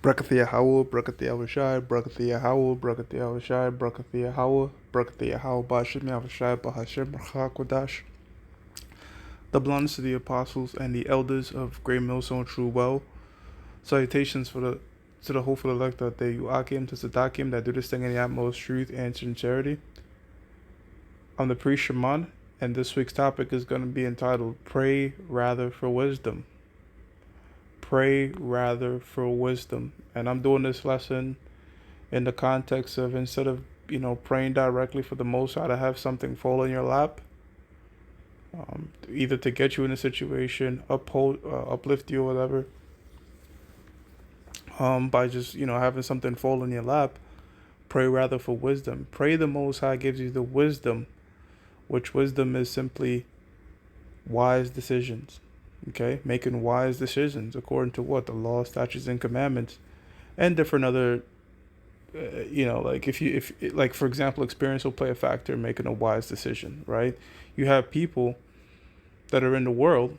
Brakathia Howell, Brakathia Avashai, Brakathia Howell, Brakathia Avashai, Brakathia Howell, Brakathia Howell, Bashim Avashai, Bahashim Rachakwadash. The blondes to the apostles and the elders of Great Millstone True Well. Salutations for the to the hopeful elect that they Uakim to Sadakim that do this thing in the utmost truth and sincerity. I'm the priest Shaman, and this week's topic is going to be entitled Pray Rather for Wisdom. Pray rather for wisdom. And I'm doing this lesson in the context of instead of, praying directly for the Most High to have something fall in your lap, either to get you in a situation, uplift you or whatever, by just, having something fall in your lap, pray rather for wisdom. Pray the Most High gives you the wisdom, which wisdom is simply wise decisions. Okay, making wise decisions according to what the law, statutes, and commandments, and different other, like if like for example, experience will play a factor in making a wise decision, right? You have people that are in the world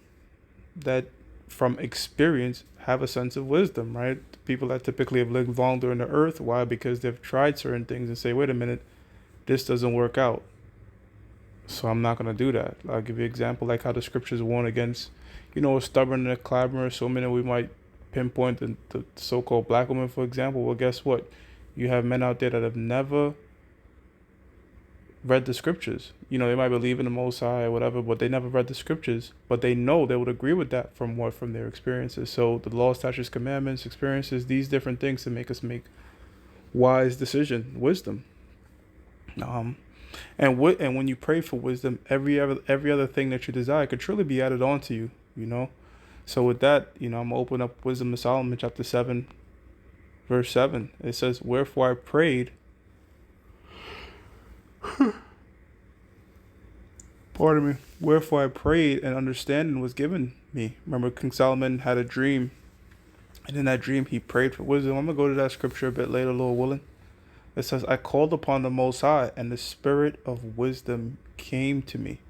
that, from experience, have a sense of wisdom, right? People that typically have lived longer on the earth. Why? Because they've tried certain things and say, wait a minute, this doesn't work out, so I'm not going to do that. I'll give you an example, like how the scriptures warn against, a stubborn and a clamorous. So many we might pinpoint the so-called black woman, for example. Well, guess what? You have men out there that have never read the scriptures. They might believe in the Most High or whatever, but they never read the scriptures. But they know they would agree with that from their experiences. So the law, statutes, commandments, experiences, these different things to make us make wise decision, wisdom. And when you pray for wisdom, every other thing that you desire could truly be added on to you. So with that, I'm gonna open up Wisdom of Solomon, chapter 7, verse 7. It says, "Wherefore I prayed." Pardon me. Wherefore I prayed, and understanding was given me. Remember, King Solomon had a dream, and in that dream he prayed for wisdom. I'm gonna go to that scripture a bit later, Lord willing. It says, "I called upon the Most High, and the spirit of wisdom came to me."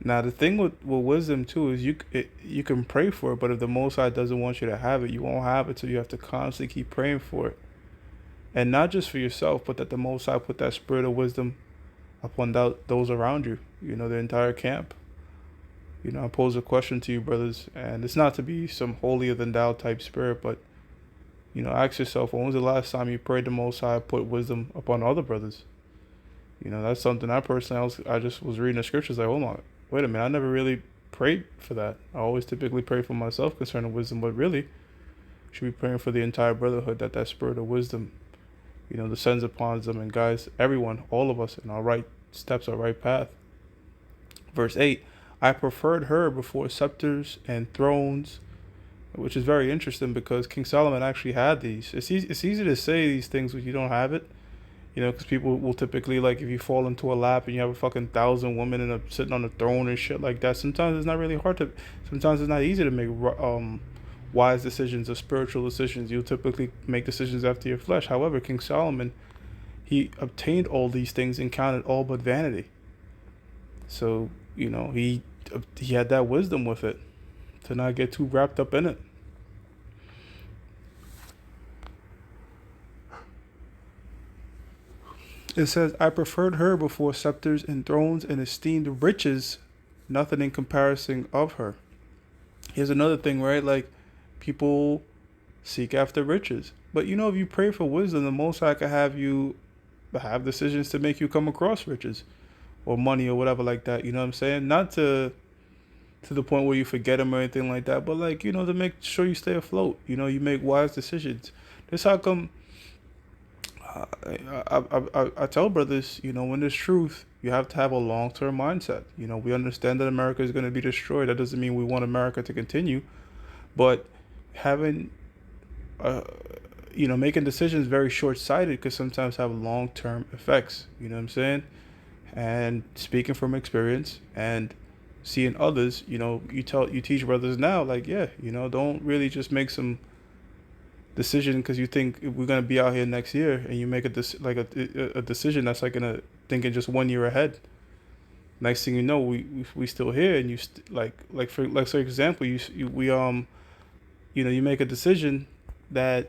Now, the thing with wisdom, too, is you can pray for it, but if the Most High doesn't want you to have it, you won't have it, so you have to constantly keep praying for it. And not just for yourself, but that the Most High put that spirit of wisdom upon those around you, the entire camp. I pose a question to you, brothers, and it's not to be some holier than thou type spirit, but, ask yourself, when was the last time you prayed the Most High put wisdom upon other brothers? That's something I personally, I just was reading the scriptures like, hold on, wait a minute, I never really prayed for that. I always typically pray for myself concerning wisdom, but really should be praying for the entire brotherhood that spirit of wisdom, descends upon them and guides everyone, all of us, in our right steps, our right path. Verse 8, "I preferred her before scepters and thrones," which is very interesting because King Solomon actually had these. It's easy to say these things when you don't have it. Because people will typically, like, if you fall into a lap and you have a fucking 1,000 women sitting on the throne and shit like that, sometimes it's not really sometimes it's not easy to make wise decisions or spiritual decisions. You'll typically make decisions after your flesh. However, King Solomon, he obtained all these things and counted all but vanity. So, he had that wisdom with it to not get too wrapped up in it. It says, "I preferred her before scepters and thrones, and esteemed riches nothing in comparison of her." Here's another thing, right? Like, people seek after riches. But if you pray for wisdom, the Most High can have you have decisions to make you come across riches or money or whatever like that. You know what I'm saying? Not to the point where you forget them or anything like that, but like, to make sure you stay afloat. You make wise decisions. This how come I tell brothers, when there's truth, you have to have a long-term mindset. We understand that America is going to be destroyed. That doesn't mean we want America to continue, but having, making decisions very short-sighted could sometimes have long-term effects. You know what I'm saying? And speaking from experience and seeing others, you teach brothers now, like, yeah, don't really just make some decision because you think we're gonna be out here next year, and you make a decision that's like gonna thinking just 1 year ahead. Next thing you know, we still here, and for example, you make a decision that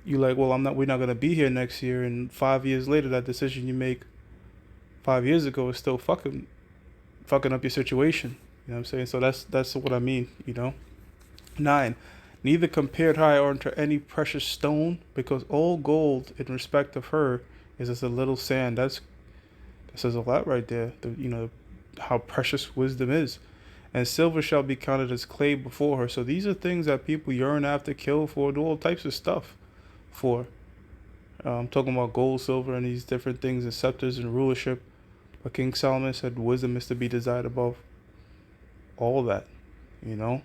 You like, well, we're not gonna be here next year, and 5 years later, that decision you make 5 years ago is still fucking up your situation. You know what I'm saying? So that's what I mean. 9. Neither compared her unto any precious stone, because all gold in respect of her is as a little sand. That says a lot right there. How precious wisdom is. And silver shall be counted as clay before her. So these are things that people yearn after, kill for, do all types of stuff for. I'm talking about gold, silver, and these different things, and scepters and rulership. But King Solomon said wisdom is to be desired above all that. You know.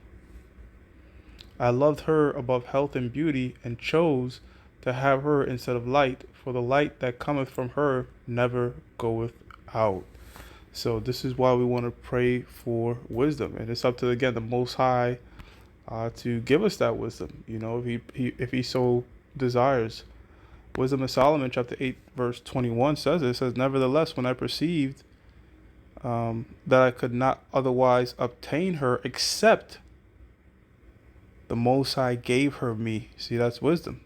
I loved her above health and beauty, and chose to have her instead of light, for the light that cometh from her never goeth out. So this is why we want to pray for wisdom, and it's up to again the Most High to give us that wisdom. If he so desires. Wisdom of Solomon, chapter 8, verse 21 says it. It says, "Nevertheless, when I perceived that I could not otherwise obtain her except the Most High gave her me." See, that's wisdom.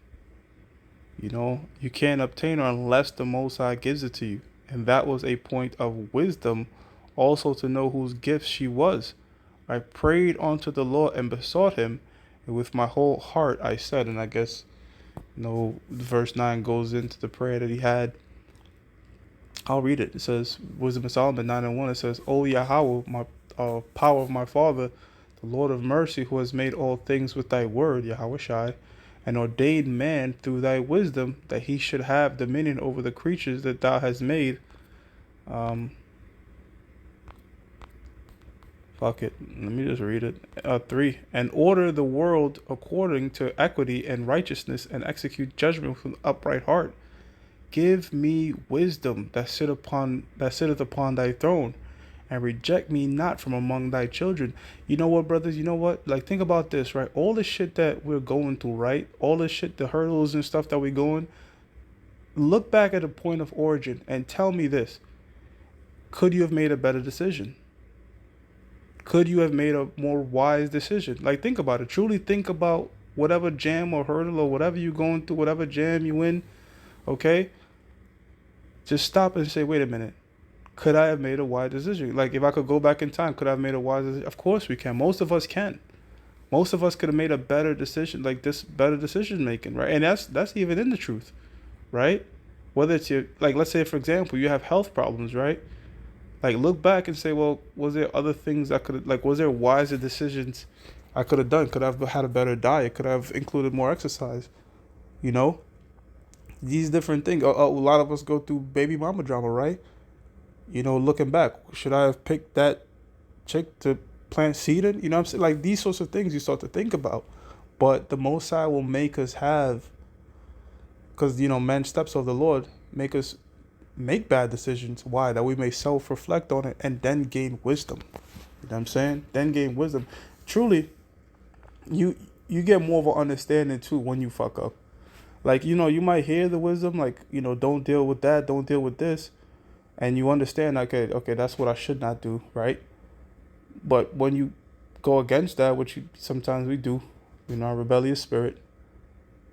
You can't obtain her unless the Most High gives it to you. And that was a point of wisdom, also to know whose gift she was. I prayed unto the Lord and besought him, and with my whole heart I said, and I guess, verse 9 goes into the prayer that he had. I'll read it. It says, Wisdom of Solomon 9:1, it says, "O Yahweh, my power of my father, the Lord of mercy, who has made all things with thy word, Yahweh Shai, and ordained man through thy wisdom, that he should have dominion over the creatures that thou hast made." Fuck it. Let me just read it. 3. "And order the world according to equity and righteousness, and execute judgment with an upright heart. Give me wisdom that sitteth upon thy throne, and reject me not from among thy children." You know what, brothers? You know what? Like, think about this, right? All the shit that we're going through, right? All the shit, the hurdles and stuff that we're going. Look back at the point of origin and tell me this. Could you have made a better decision? Could you have made a more wise decision? Like, think about it. Truly think about whatever jam or hurdle or whatever you're going through, whatever jam you in, okay? Just stop and say, wait a minute. Could I have made a wise decision? Like, if I could go back in time, could I have made a wise decision? Of course we can. Most of us can. Most of us could have made a better decision, like this better decision making, right? And that's even in the truth, right? Whether it's like, let's say, for example, you have health problems, right? Like, look back and say, well, was there other things I could, like, was there wiser decisions I could have done? Could I have had a better diet? Could I have included more exercise? You know, these different things. A lot of us go through baby mama drama, right? Looking back, should I have picked that chick to plant seed in? You know what I'm saying? Like, these sorts of things you start to think about. But the Most High will make us have, because, man steps of the Lord, make us make bad decisions. Why? That we may self-reflect on it and then gain wisdom. You know what I'm saying? Then gain wisdom. Truly, you get more of an understanding too when you fuck up. Like, you might hear the wisdom, like, don't deal with that, don't deal with this. And you understand, okay, that's what I should not do, right? But when you go against that, which sometimes we do, our rebellious spirit,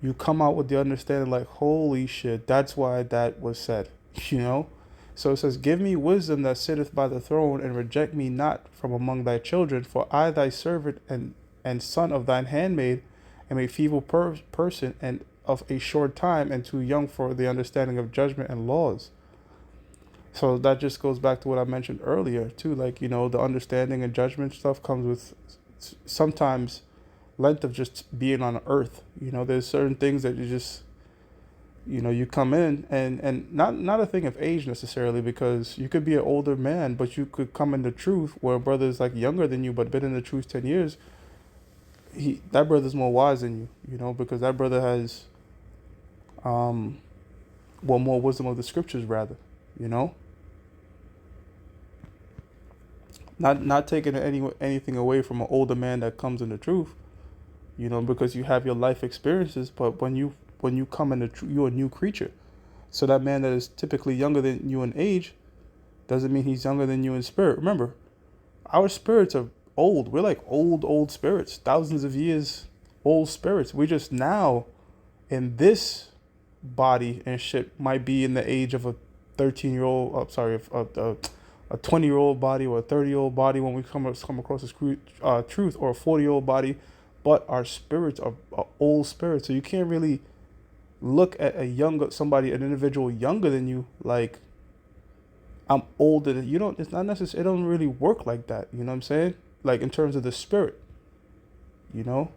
you come out with the understanding like, holy shit, that's why that was said. So it says, "Give me wisdom that sitteth by the throne, and reject me not from among thy children, for I thy servant and son of thine handmaid am a feeble person, and of a short time, and too young for the understanding of judgment and laws." So that just goes back to what I mentioned earlier too, like, the understanding and judgment stuff comes with sometimes length of just being on earth. There's certain things that you just, you come in, and not a thing of age necessarily, because you could be an older man, but you could come in the truth where a brother's like younger than you, but been in the truth 10 years. That brother's more wise than you, because that brother has, more wisdom of the scriptures rather, Not taking anything away from an older man that comes in the truth, because you have your life experiences. But when you come in you're a new creature. So that man that is typically younger than you in age doesn't mean he's younger than you in spirit. Remember, our spirits are old. We're like old spirits, thousands of years old spirits. We're just now in this body and shit might be in the age of a 13-year-old, a 20-year-old body or a 30-year-old body when we come across this truth, or a 40-year-old body, but our spirits are old spirits. So you can't really look at an individual younger than you, like I'm older than you. Don't. It's not necessary. It don't really work like that. You know what I'm saying? Like in terms of the spirit, you know,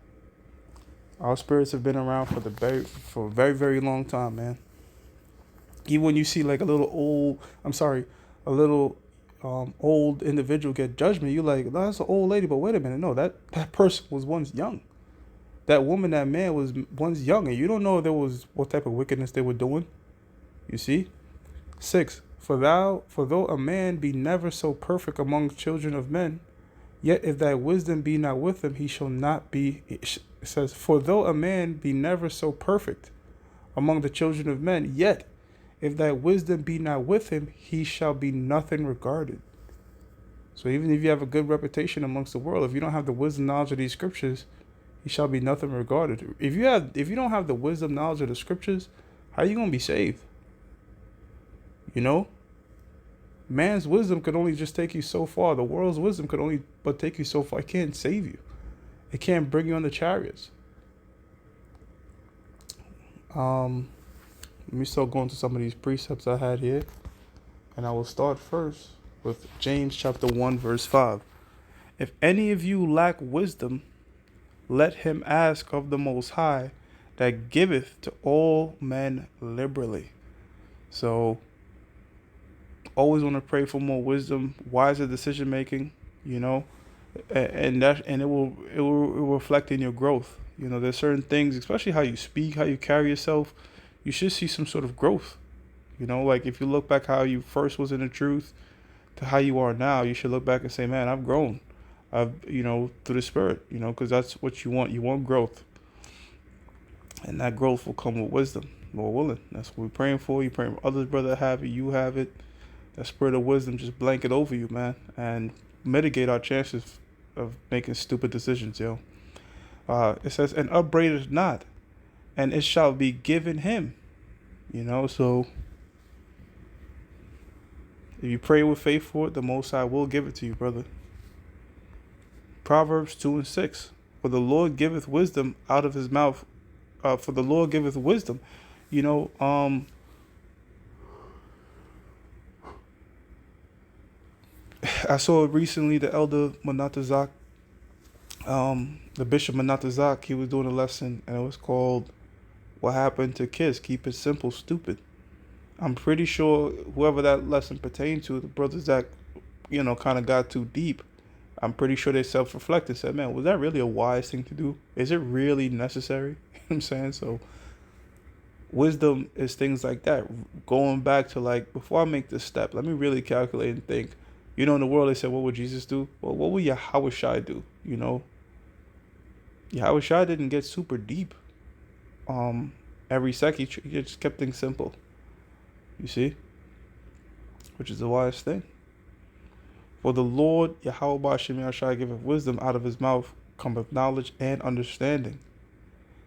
our spirits have been around for a very very long time, man. Even when you see like a little old individual get judgment, you like, "No, that's an old lady," but wait a minute, no, that person was once young. That woman, that man was once young, and you don't know there was what type of wickedness they were doing. You see? 6. For though a man be never so perfect among children of men, yet if thy wisdom be not with him, he shall not be. It says, for though a man be never so perfect among the children of men, yet if thy wisdom be not with him, he shall be nothing regarded. So even if you have a good reputation amongst the world, if you don't have the wisdom knowledge of these scriptures, he shall be nothing regarded. If you don't have the wisdom knowledge of the scriptures, how are you gonna be saved? You know? Man's wisdom could only just take you so far. The world's wisdom could only but take you so far. It can't save you. It can't bring you on the chariots. Let me start going to some of these precepts I had here. And I will start first with James chapter 1, verse 5. If any of you lack wisdom, let him ask of the Most High, that giveth to all men liberally. So, always want to pray for more wisdom, wiser decision making, you know, and it will reflect in your growth. You know, there's certain things, especially how you speak, how you carry yourself, you should see some sort of growth. You know, like if you look back how you first was in the truth to how you are now, you should look back and say, man, I've grown. Through the spirit, because that's what you want. You want growth. And that growth will come with wisdom, Lord willing. That's what we're praying for. You're praying for others, brother, have it. You have it. That spirit of wisdom just blanket over you, man, and mitigate our chances of making stupid decisions, yo. It says, and upbraideth not, and it shall be given him. So if you pray with faith for it, the Most High will give it to you, brother. Proverbs 2 and 6. For the Lord giveth wisdom out of his mouth. For the Lord giveth wisdom. I saw recently the elder Manatazak, the Bishop Manatazak, he was doing a lesson, and it was called What Happened to Kids? Keep It Simple, Stupid. I'm pretty sure whoever that lesson pertained to, the brothers that, kind of got too deep, I'm pretty sure they self-reflected and said, man, was that really a wise thing to do? Is it really necessary? You know what I'm saying? So wisdom is things like that. Going back to like, before I make this step, let me really calculate and think. In the world they said, what would Jesus do? Well, what would Yahushua do? Yahushua didn't get super deep. Every second, he just kept things simple. You see? Which is the wise thing. For the Lord, Yahweh Shem Yahshua, giveth wisdom, out of his mouth cometh knowledge and understanding.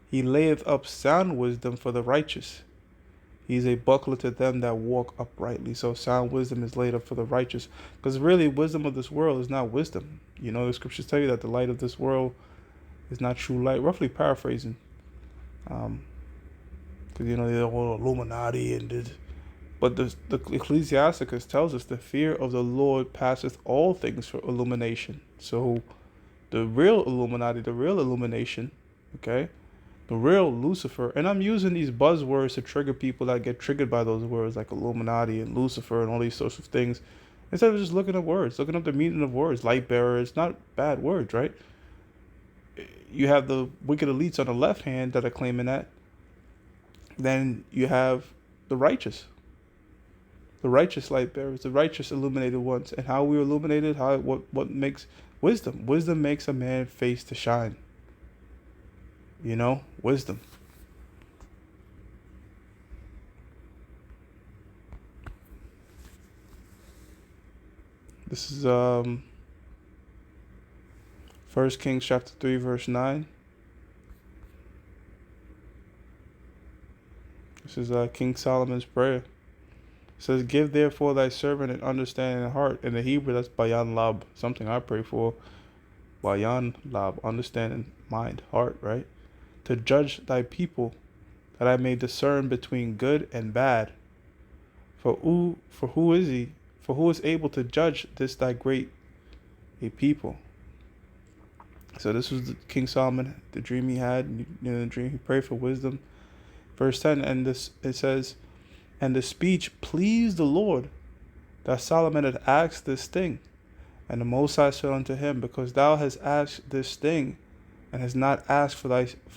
He layeth up sound wisdom for the righteous. He is a buckler to them that walk uprightly. So sound wisdom is laid up for the righteous. Because really, wisdom of this world is not wisdom. The scriptures tell you that the light of this world is not true light. Roughly paraphrasing. Because, they're all Illuminati and this. But the Ecclesiasticus tells us the fear of the Lord passeth all things for illumination. So the real Illuminati, the real illumination, okay, the real Lucifer, and I'm using these buzzwords to trigger people that get triggered by those words like Illuminati and Lucifer and all these sorts of things, instead of just looking up words, looking up the meaning of words. Light bearer, it's not bad words, right? You have the wicked elites on the left hand that are claiming that. Then you have the righteous light bearers, the righteous illuminated ones. And how we're illuminated, what makes wisdom? Wisdom makes a man face to shine. Wisdom. This is 1 Kings chapter 3, verse 9. This is King Solomon's prayer. It says, "Give therefore thy servant an understanding heart." In the Hebrew, that's bayan lab, something I pray for. Bayan lab, understanding mind, heart, right? To judge thy people, that I may discern between good and bad. For who is he? For who is able to judge this thy great a people? So this was King Solomon, the dream he had. The dream he prayed for wisdom. Verse 10, and this it says, "And the speech pleased the Lord, that Solomon had asked this thing. And the Most High said unto him, Because thou hast asked this thing, and hast not asked for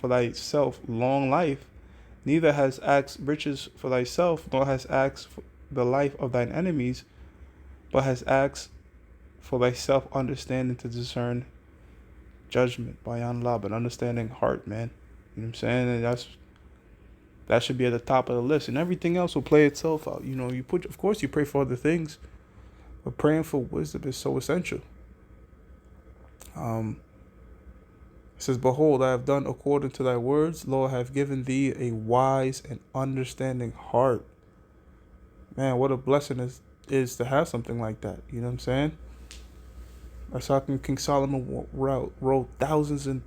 thyself long life, neither hast asked riches for thyself, nor hast asked for the life of thine enemies, but hast asked for thyself understanding to discern judgment by lab, an understanding heart, man." You know what I'm saying? And that should be at the top of the list, and everything else will play itself out. Of course, you pray for other things, but praying for wisdom is so essential. It says, "Behold, I have done according to thy words. Lord, I have given thee a wise and understanding heart." Man, what a blessing is to have something like that. You know what I'm saying? That's how King Solomon wrote thousands of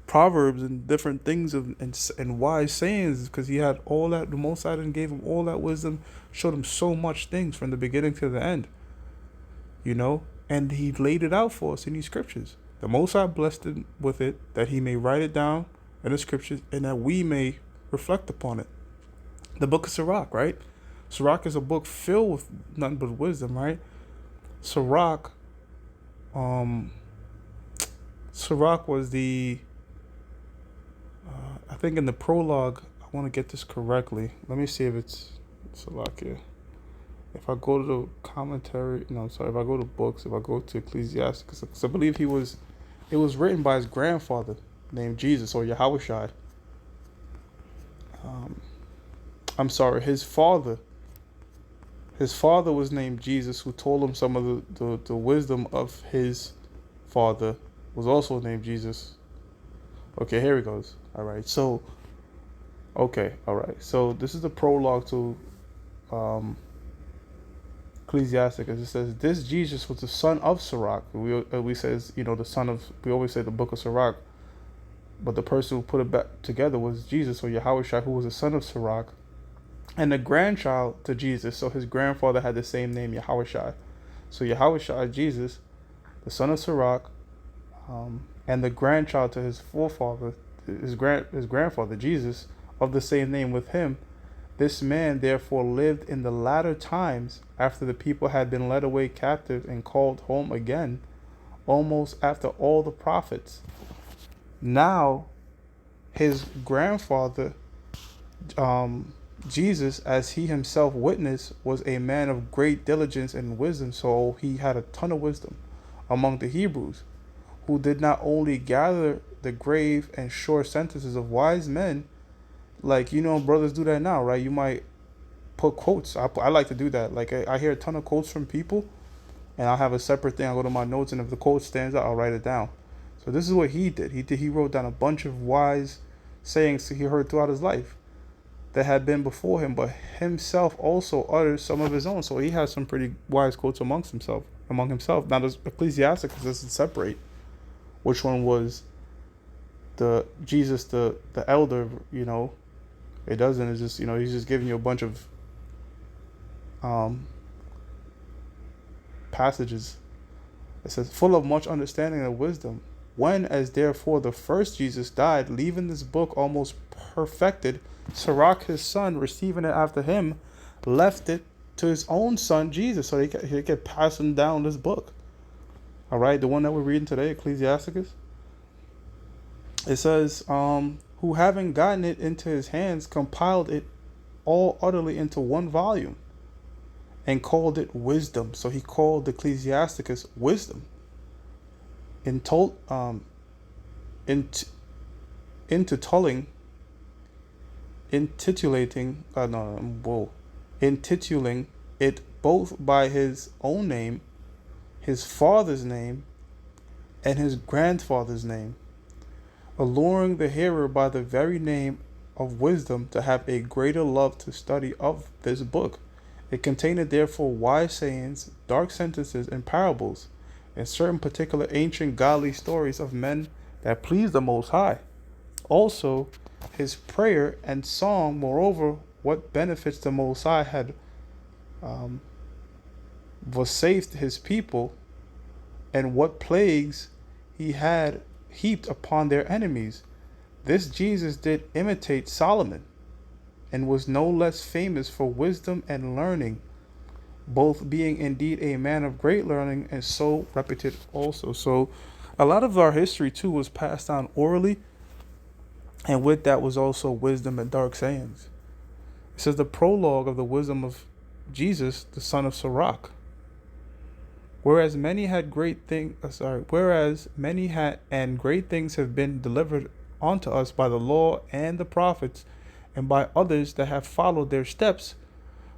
proverbs and different things and wise sayings, because he had all that. The Most High gave him all that wisdom, showed him so much things from the beginning to the end. And he laid it out for us in these scriptures. The Most High blessed him with it, that he may write it down in the scriptures, and that we may reflect upon it. The book of Sirach, right? Sirach is a book filled with nothing but wisdom, right? Sirach was the, I think in the prologue, I want to get this correctly. Let me see if it's Sirach here. If I go to the commentary, if I go to books, if I go to Ecclesiasticus, because I believe it was written by his grandfather named Jesus, or Yahushua. I'm sorry, his father. His father was named Jesus, who told him some of the wisdom of his father was also named Jesus. Okay, here he goes. All right. So this is the prologue to Ecclesiasticus. It says, "This Jesus was the son of Sirach." We says, the son of, we always say the book of Sirach, but the person who put it back together was Jesus, or Yahushua, who was the son of Sirach, and the grandchild to Jesus. So his grandfather had the same name, Yahushua. So Yahushua, Jesus, the son of Sirach, and the grandchild to his forefather, his grandfather, Jesus, of the same name with him. This man therefore lived in the latter times, after the people had been led away captive and called home again, almost after all the prophets. Now his grandfather, Jesus, as he himself witnessed, was a man of great diligence and wisdom. So he had a ton of wisdom among the Hebrews, who did not only gather the grave and short sentences of wise men, like, brothers do that now, right? You might put quotes. I like to do that. Like, I hear a ton of quotes from people, and I'll have a separate thing. I'll go to my notes, and if the quote stands out, I'll write it down. So this is what he did. He wrote down a bunch of wise sayings he heard throughout his life that had been before him, but himself also uttered some of his own. So he has some pretty wise quotes among himself. Now, there's Ecclesiasticus doesn't separate which one was the Jesus, the elder. It doesn't. It's just, he's just giving you a bunch of passages. It says, "Full of much understanding and wisdom, when as therefore the first Jesus died, leaving this book almost perfected, Sirach his son, receiving it after him, left it to his own son Jesus," so he could pass him down this book. All right, the one that we're reading today, Ecclesiasticus. It says, "Who having gotten it into his hands, compiled it all utterly into one volume, and called it wisdom." So he called Ecclesiasticus wisdom. Intitulating it both by his own name, his father's name, and his grandfather's name, alluring the hearer by the very name of wisdom to have a greater love to study of this book. It contained therefore wise sayings, dark sentences, and parables, and certain particular ancient godly stories of men that pleased the Most High. Also, his prayer and song, moreover, what benefits the Most High had um, was saved his people, and what plagues he had heaped upon their enemies. This Jesus did imitate Solomon, and was no less famous for wisdom and learning, both being indeed a man of great learning and so reputed also. So, a lot of our history too was passed down orally, and with that was also wisdom and dark sayings. It says the prologue of the wisdom of Jesus, the son of Sirach. Whereas many had and great things have been delivered unto us by the law and the prophets, and by others that have followed their steps,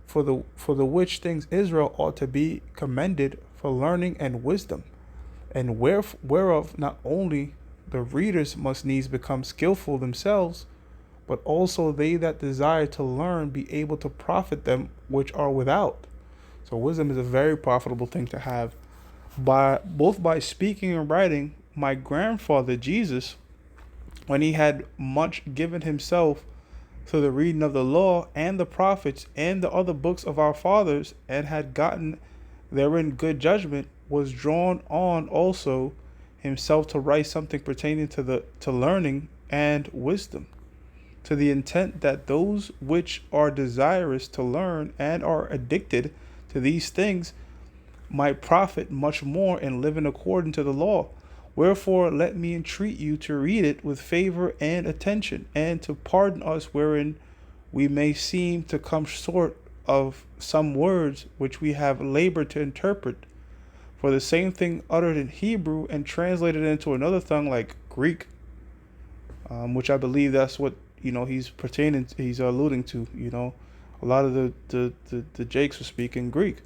for the which things Israel ought to be commended for learning and wisdom, and whereof not only the readers must needs become skillful themselves, but also they that desire to learn be able to profit them which are without. So wisdom is a very profitable thing to have. By speaking and writing, my grandfather Jesus, when he had much given himself to the reading of the law and the prophets and the other books of our fathers, and had gotten therein good judgment, was drawn on also himself to write something pertaining to learning and wisdom, to the intent that those which are desirous to learn and are addicted to these things might profit much more in living according to the law. Wherefore let me entreat you to read it with favor and attention, and to pardon us wherein we may seem to come short of some words which we have labored to interpret. For the same thing uttered in Hebrew and translated into another tongue like Greek, which I believe that's what he's alluding to. A lot of the Jakes were speaking Greek,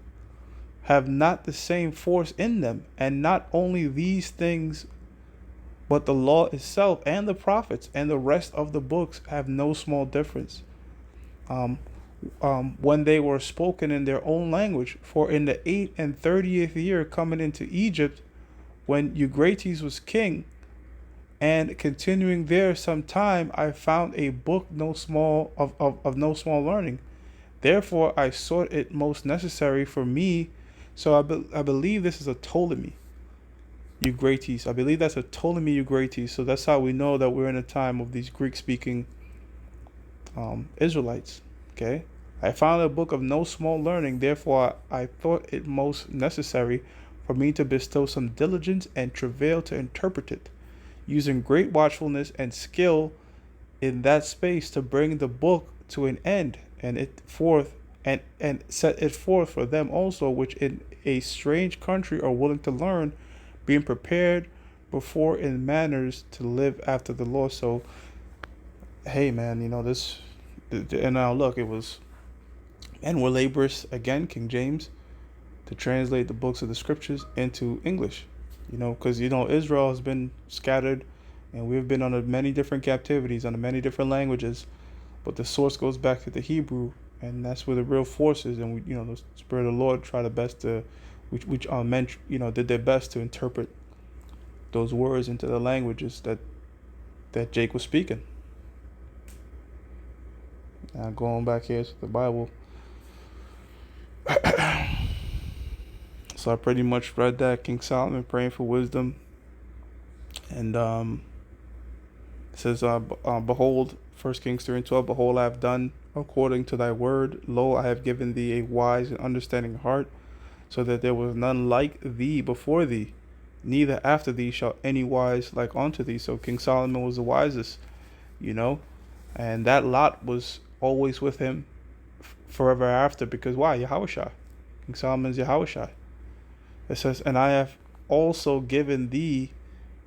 have not the same force in them, and not only these things, but the law itself and the prophets and the rest of the books have no small difference. When they were spoken in their own language. For in the 38th year coming into Egypt, when Euphrates was king, and continuing there some time, I found a book of no small learning. Therefore I sought it most necessary for me. So I believe this is a Ptolemy Euphrates. I believe that's a Ptolemy Euphrates. So that's how we know that we're in a time of these Greek-speaking Israelites. Okay, I found a book of no small learning. Therefore I thought it most necessary for me to bestow some diligence and travail to interpret it, using great watchfulness and skill in that space, to bring the book to an end, and it forth and set it forth for them also which in a strange country are willing to learn, being prepared before in manners to live after the law. So hey man, this, and now look, it was, and we're laborious again, King James, to translate the books of the scriptures into English, because Israel has been scattered, and we've been under many different captivities, under many different languages, but the source goes back to the Hebrew, and that's where the real force is. And the Spirit of the Lord tried the best to, which men, did their best to interpret those words into the languages that Jake was speaking. Now going back here to the Bible. So I pretty much read that, King Solomon praying for wisdom, and it says, behold, 1 Kings 3:12, behold, I have done according to thy word. Lo, I have given thee a wise and understanding heart, so that there was none like thee before thee, neither after thee shall any wise like unto thee. So King Solomon was the wisest, and that lot was always with him forever after, because why? Yahushua. King Solomon's Yahushua. It says, and I have also given thee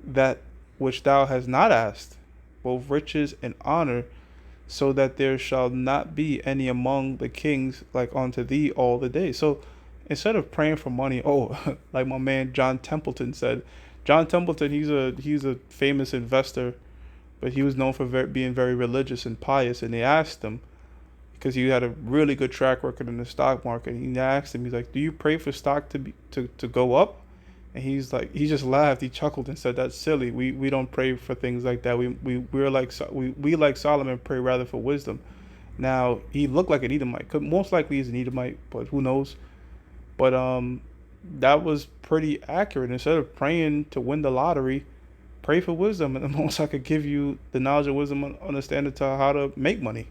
that which thou hast not asked, both riches and honor, so that there shall not be any among the kings like unto thee all the days. So instead of praying for money, like my man John Templeton said, John Templeton, he's a famous investor but he was known for being very religious and pious. And they asked him, because he had a really good track record in the stock market. And he asked him, he's like, "Do you pray for stock to go up?" And he's like, he just laughed, he chuckled and said, "That's silly. We don't pray for things like that. We're like we like Solomon pray rather for wisdom." Now he looked like an Edomite. Most likely he's an Edomite, but who knows? But that was pretty accurate. Instead of praying to win the lottery, pray for wisdom, and the most I could give you the knowledge of wisdom, understanding to how to make money,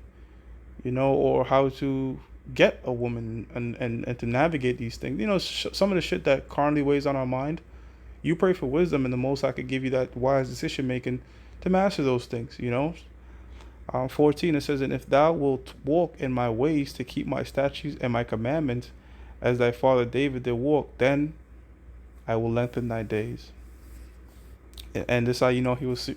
or how to get a woman and to navigate these things. Some of the shit that currently weighs on our mind. You pray for wisdom, and the most I could give you that wise decision making to master those things. 14 it says, "And if thou wilt walk in my ways to keep my statutes and my commandments, as thy father David did walk, then I will lengthen thy days." And this how he was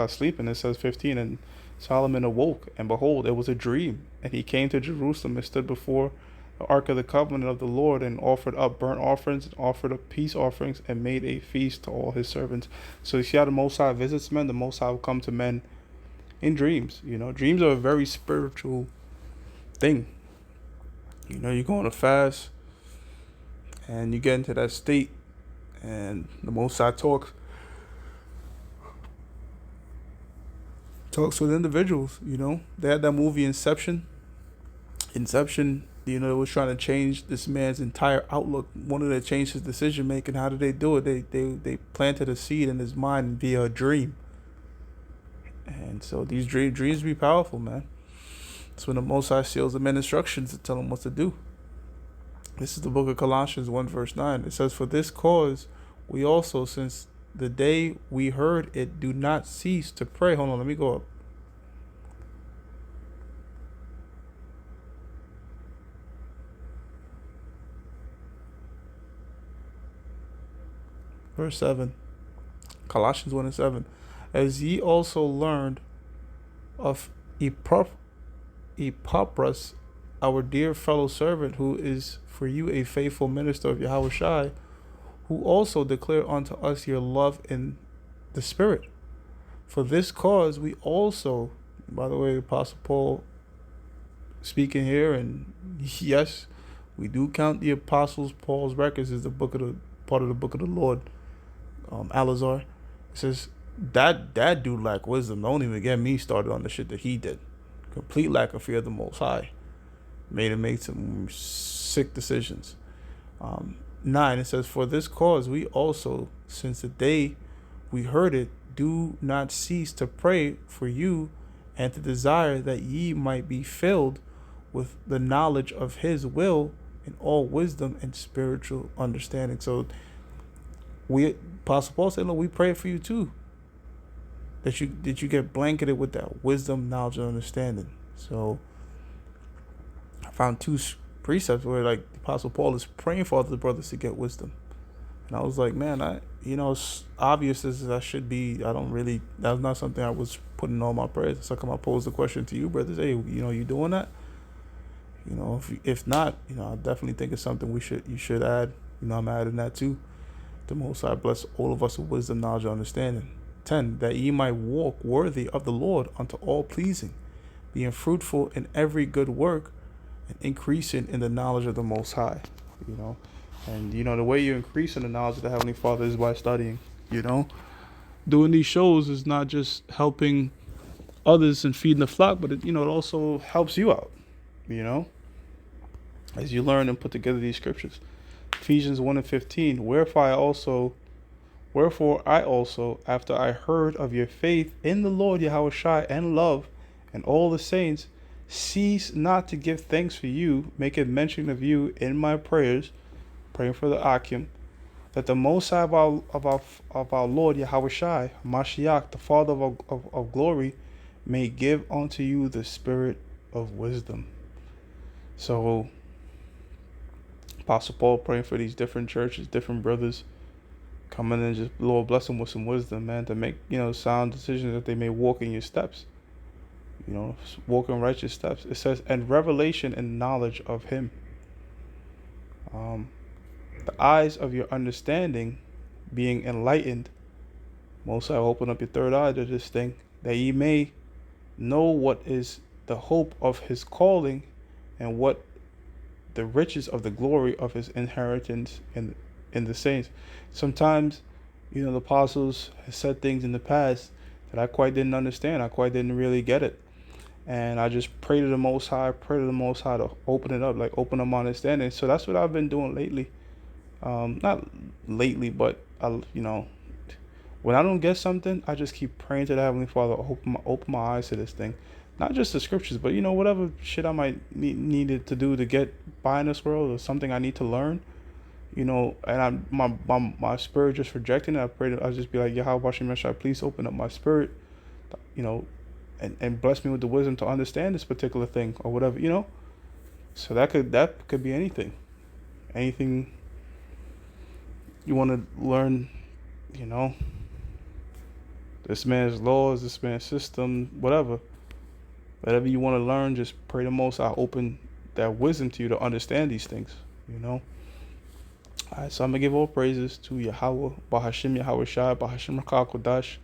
sleeping. It says 15, "And Solomon awoke, and behold, it was a dream. And he came to Jerusalem and stood before the ark of the covenant of the Lord, and offered up burnt offerings, and offered up peace offerings, and made a feast to all his servants." So you see how the Most High visits men. The Most High will come to men in dreams. Dreams are a very spiritual thing. You go on a fast, and you get into that state, and the Most High talks with individuals. They had that movie Inception. It was trying to change this man's entire outlook. Wanted to change his decision making. How did they do it? They planted a seed in his mind via a dream. And so these dreams be powerful, man. That's when the Most High seals the men instructions to tell them what to do. This is the book of Colossians 1 verse 9. It says, "For this cause we also, since the day we heard it, do not cease to pray." Hold on, let me go up. Verse 7. Colossians 1 and 7. "As ye also learned of Epaphras, our dear fellow servant, who is for you a faithful minister of Yahushua, who also declared unto us your love in the Spirit. For this cause we also," by the way, Apostle Paul speaking here, and yes, we do count the Apostles Paul's records as part of the book of the Lord. Alazar, it says that dude lacked wisdom. Don't even get me started on the shit that he did. Complete lack of fear of the Most High. Made him make some sick decisions. 9, it says, "For this cause we also, since the day we heard it, do not cease to pray for you, and to desire that ye might be filled with the knowledge of his will in all wisdom and spiritual understanding." So Apostle Paul said, "Look, we pray for you too, that you get blanketed with that wisdom, knowledge, and understanding." So I found two precepts where, like, the Apostle Paul is praying for other brothers to get wisdom, and I was like, man, it's obvious as I should be. That's not something I was putting in all my prayers. So come, I pose the question to you, brothers. Hey, you doing that? If not, I definitely think it's something you should add. I'm adding that too. The Most High bless all of us with wisdom, knowledge, and understanding. 10, that ye might walk worthy of the Lord unto all pleasing, being fruitful in every good work, and increasing in the knowledge of the Most High. And the way you increase in the knowledge of the Heavenly Father is by studying. Doing these shows is not just helping others and feeding the flock, but it also helps you out. As you learn and put together these scriptures. Ephesians 1 and 15. Wherefore I also, after I heard of your faith in the Lord Yahushua and love and all the saints, cease not to give thanks for you, making mention of you in my prayers, praying for the Akim, that the Most High of our Lord Yahushua, Mashiach, the Father of glory, may give unto you the spirit of wisdom. So Apostle Paul praying for these different churches, different brothers, coming and just Lord bless them with some wisdom, man, to make sound decisions that they may walk in your steps. Walk in righteous steps. It says, and revelation and knowledge of Him. The eyes of your understanding being enlightened. Most High open up your third eye to this thing, that ye may know what is the hope of his calling, and what the riches of the glory of his inheritance in the saints. Sometimes, the apostles have said things in the past that I quite didn't understand. I quite didn't really get it. And I just pray to the Most High, to open it up, like open up my understanding. So that's what I've been doing lately. Not lately, but when I don't get something, I just keep praying to the Heavenly Father, open my eyes to this thing. Not just the scriptures, but whatever shit I might needed to do to get by in this world, or something I need to learn. And my spirit just rejecting it. I pray that I just be like, Yahweh Hashem Yeshua, please open up my spirit, you know, and bless me with the wisdom to understand this particular thing or whatever. So that could be anything you want to learn, you know, this man's laws, this man's system, whatever you want to learn, just pray the Most High open that wisdom to you to understand these things. Alright, so I'm gonna give all praises to Yahweh, Bahashim Yahweh Shai, Bahashim Rakah Kodash,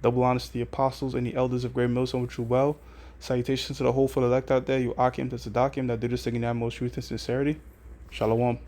double honors to the apostles and the elders of Great Millstone with true well. Salutations to the whole full elect out there, you Akim to Sadakim that do this thing in the most truth and sincerity. Shalom.